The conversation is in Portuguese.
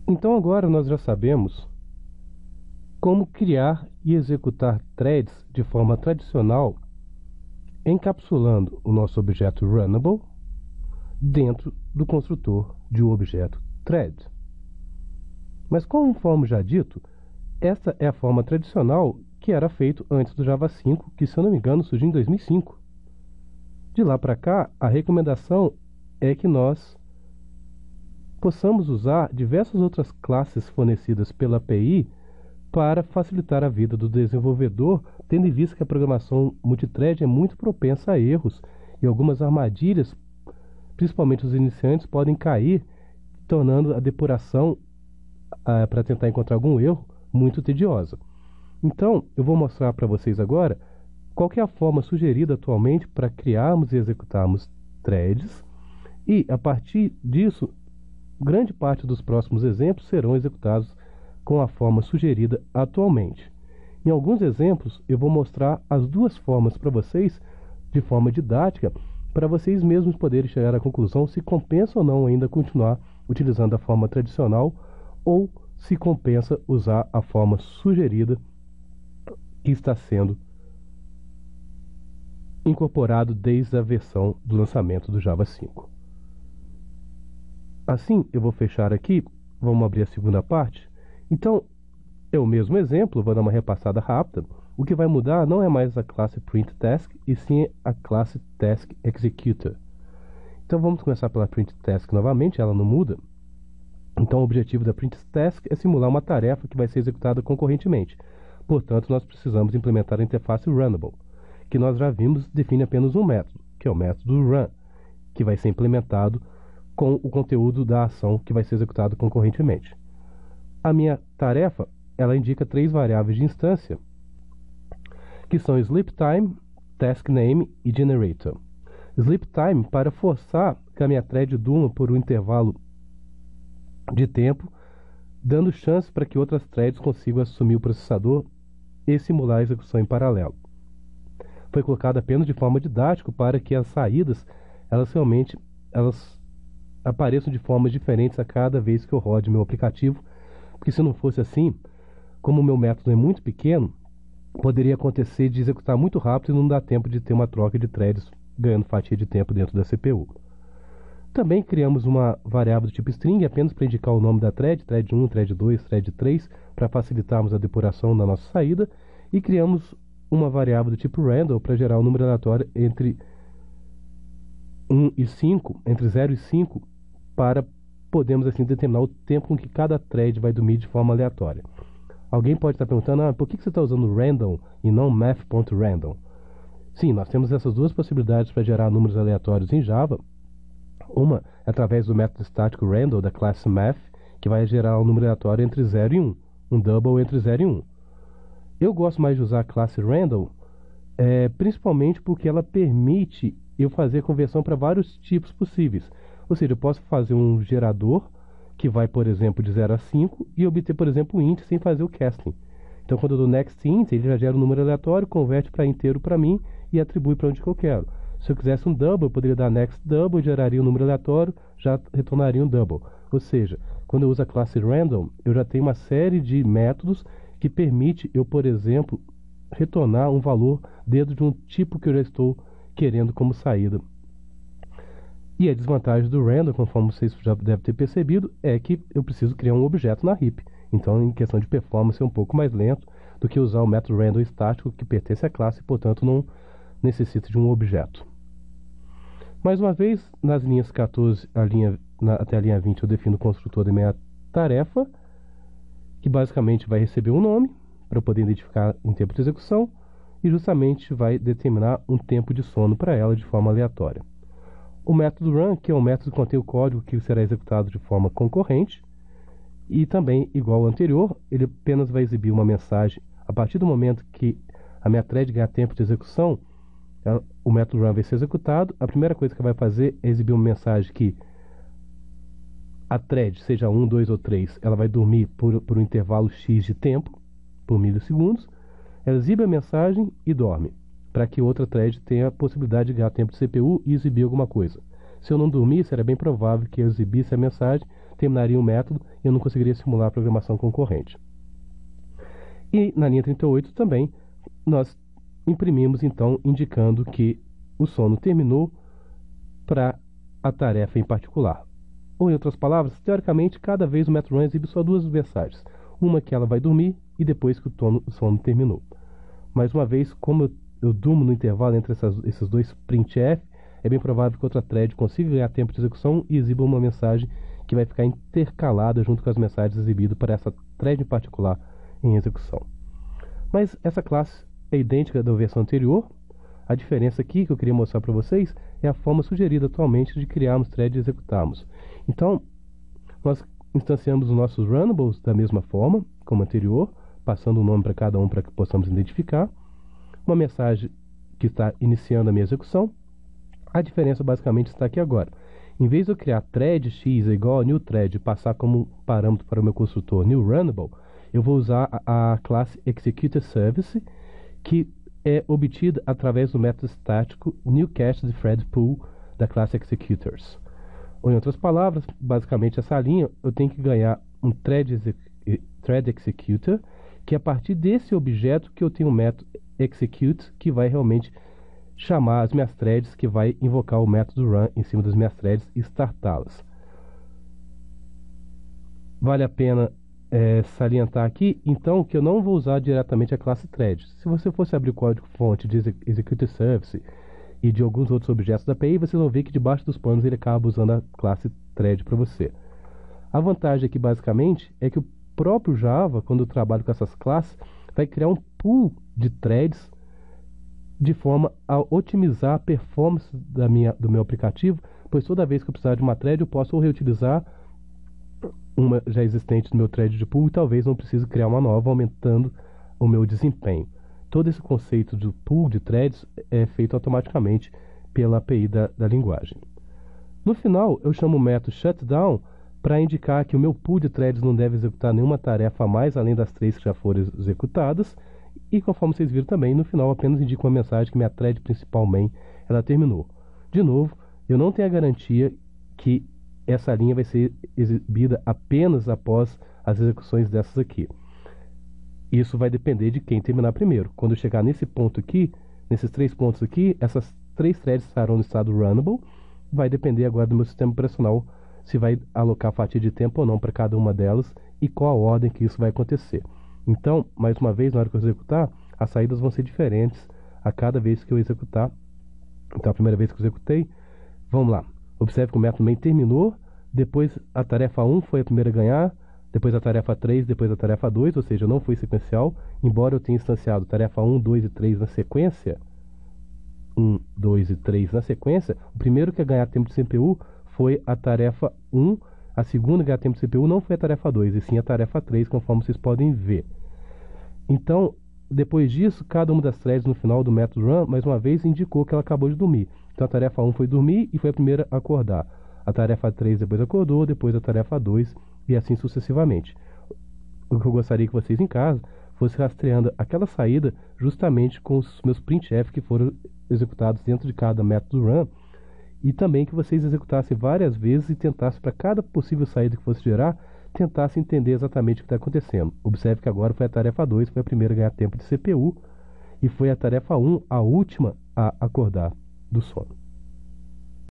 Então agora nós já sabemos como criar e executar threads de forma tradicional, encapsulando o nosso objeto Runnable dentro do construtor de um objeto thread. Mas conforme já dito, esta é a forma tradicional que era feito antes do Java 5, que se eu não me engano surgiu em 2005. De lá para cá, a recomendação é que nós possamos usar diversas outras classes fornecidas pela API para facilitar a vida do desenvolvedor, tendo em vista que a programação multithread é muito propensa a erros e algumas armadilhas, principalmente os iniciantes, podem cair, tornando a depuração para tentar encontrar algum erro muito tediosa. Então, eu vou mostrar para vocês agora qual que é a forma sugerida atualmente para criarmos e executarmos threads, e a partir disso, grande parte dos próximos exemplos serão executados com a forma sugerida atualmente. Em alguns exemplos, eu vou mostrar as duas formas para vocês, de forma didática, para vocês mesmos poderem chegar à conclusão se compensa ou não ainda continuar utilizando a forma tradicional ou se compensa usar a forma sugerida que está sendo incorporado desde a versão do lançamento do Java 5. Assim, eu vou fechar aqui, vamos abrir a segunda parte. Então, é o mesmo exemplo, vou dar uma repassada rápida. O que vai mudar não é mais a classe printTask, e sim a classe taskExecutor. Então vamos começar pela printTask novamente, ela não muda. Então o objetivo da printTask é simular uma tarefa que vai ser executada concorrentemente. Portanto, nós precisamos implementar a interface Runnable, que nós já vimos define apenas um método, que é o método Run, que vai ser implementado com o conteúdo da ação que vai ser executado concorrentemente. A minha tarefa, ela indica 3 variáveis de instância, que são sleepTime, taskName e generator. SleepTime para forçar que a minha thread durma por um intervalo de tempo, dando chance para que outras threads consigam assumir o processador e simular a execução em paralelo. Foi colocado apenas de forma didática para que as saídas elas apareçam de formas diferentes a cada vez que eu rode meu aplicativo, porque se não fosse assim, como o meu método é muito pequeno, poderia acontecer de executar muito rápido e não dar tempo de ter uma troca de threads ganhando fatia de tempo dentro da CPU. Também criamos uma variável do tipo string apenas para indicar o nome da thread, thread 1, thread 2, thread 3, para facilitarmos a depuração da nossa saída, e criamos uma variável do tipo random para gerar um número aleatório entre 1 e 5, entre 0 e 5, para podermos assim determinar o tempo com que cada thread vai dormir de forma aleatória. Alguém pode estar perguntando, por que você está usando random e não math.random? Sim, nós temos essas duas possibilidades para gerar números aleatórios em Java. Uma é através do método estático random da classe math, que vai gerar um número aleatório entre 0 e 1, um double entre 0 e 1. Eu gosto mais de usar a classe random, principalmente porque ela permite eu fazer conversão para vários tipos possíveis. Ou seja, eu posso fazer um gerador que vai, por exemplo, de 0 a 5 e obter, por exemplo, um int sem fazer o casting. Então, quando eu dou next int, ele já gera um número aleatório, converte para inteiro para mim e atribui para onde que eu quero. Se eu quisesse um double, eu poderia dar next double, geraria um número aleatório, já retornaria um double. Ou seja, quando eu uso a classe random, eu já tenho uma série de métodos que permite eu, por exemplo, retornar um valor dentro de um tipo que eu já estou querendo como saída. E a desvantagem do random, conforme vocês já devem ter percebido, é que eu preciso criar um objeto na heap. Então, em questão de performance, é um pouco mais lento do que usar o método random estático que pertence à classe e, portanto, não necessita de um objeto. Mais uma vez, nas linhas 14 até a linha 20, eu defino o construtor da minha tarefa, que basicamente vai receber um nome, para eu poder identificar em tempo de execução, e justamente vai determinar um tempo de sono para ela de forma aleatória. O método run, que é um método que contém o código que será executado de forma concorrente, e também, igual ao anterior, ele apenas vai exibir uma mensagem a partir do momento que a minha thread ganhar tempo de execução. O método run vai ser executado. A primeira coisa que vai fazer é exibir uma mensagem que a thread, seja 1, 2 ou 3, ela vai dormir por um intervalo X de tempo, por milissegundos. Ela exibe a mensagem e dorme, para que outra thread tenha a possibilidade de ganhar tempo de CPU e exibir alguma coisa. Se eu não dormisse, era bem provável que eu exibisse a mensagem, terminaria o método e eu não conseguiria simular a programação concorrente. E na linha 38 também, nós imprimimos então indicando que o sono terminou para a tarefa em particular. Ou, em outras palavras, teoricamente, cada vez o MetroRun exibe só duas mensagens. Uma que ela vai dormir e depois que o sono terminou. Mais uma vez, como eu durmo no intervalo entre esses dois printf, é bem provável que outra thread consiga ganhar tempo de execução e exiba uma mensagem que vai ficar intercalada junto com as mensagens exibidas para essa thread em particular em execução. Mas essa classe é idêntica da versão anterior. A diferença aqui que eu queria mostrar para vocês é a forma sugerida atualmente de criarmos thread e executarmos. Então, nós instanciamos os nossos runnables da mesma forma, como anterior, passando o nome para cada um para que possamos identificar. Uma mensagem que está iniciando a minha execução. A diferença basicamente está aqui agora. Em vez de eu criar thread x é igual a new thread e passar como parâmetro para o meu construtor new runnable, eu vou usar a classe executeService, que é obtida através do método estático newCastThreadPool da classe executors. Ou, em outras palavras, basicamente essa linha eu tenho que ganhar um thread executor, que é a partir desse objeto que eu tenho um método execute, que vai realmente chamar as minhas threads, que vai invocar o método run em cima das minhas threads e startá-las. Vale a pena salientar aqui, então, que eu não vou usar diretamente a classe thread. Se você fosse abrir o código-fonte de executeService e de alguns outros objetos da API, vocês vão ver que debaixo dos panos ele acaba usando a classe thread para você. A vantagem aqui, basicamente, é que o próprio Java, quando eu trabalho com essas classes, vai criar um pool de threads de forma a otimizar a performance do meu aplicativo, pois toda vez que eu precisar de uma thread, eu posso reutilizar uma já existente no meu thread de pool e talvez não precise criar uma nova, aumentando o meu desempenho. Todo esse conceito de pool de threads é feito automaticamente pela API da linguagem. No final, eu chamo o método shutdown para indicar que o meu pool de threads não deve executar nenhuma tarefa a mais, além das 3 que já foram executadas. E conforme vocês viram também, no final apenas indico uma mensagem que minha thread principal main ela terminou. De novo, eu não tenho a garantia que essa linha vai ser exibida apenas após as execuções dessas aqui. Isso vai depender de quem terminar primeiro. Quando eu chegar nesse ponto aqui, nesses 3 pontos aqui, essas 3 threads estarão no estado runnable. Vai depender agora do meu sistema operacional se vai alocar fatia de tempo ou não para cada uma delas e qual a ordem que isso vai acontecer. Então, mais uma vez, na hora que eu executar, as saídas vão ser diferentes a cada vez que eu executar. Então, a primeira vez que eu executei, vamos lá. Observe que o método main terminou, depois a tarefa 1 foi a primeira a ganhar, depois a tarefa 3, depois a tarefa 2, ou seja, não foi sequencial, embora eu tenha instanciado tarefa 1, 2 e 3 na sequência. 1, 2 e 3 na sequência, o primeiro que a ganhar tempo de CPU foi a tarefa 1, a segunda a ganhar tempo de CPU não foi a tarefa 2, e sim a tarefa 3, conforme vocês podem ver. Então, depois disso, cada uma das threads no final do método run, mais uma vez, indicou que ela acabou de dormir. Então a tarefa 1 foi dormir e foi a primeira a acordar. A tarefa 3 depois acordou, depois a tarefa 2 e assim sucessivamente. O que eu gostaria que vocês em casa fossem rastreando aquela saída justamente com os meus printf que foram executados dentro de cada método run, e também que vocês executassem várias vezes e tentassem, para cada possível saída que fosse gerar, tentassem entender exatamente o que está acontecendo. Observe que agora foi a tarefa 2, foi a primeira a ganhar tempo de CPU, e foi a tarefa 1 a última a acordar do sono.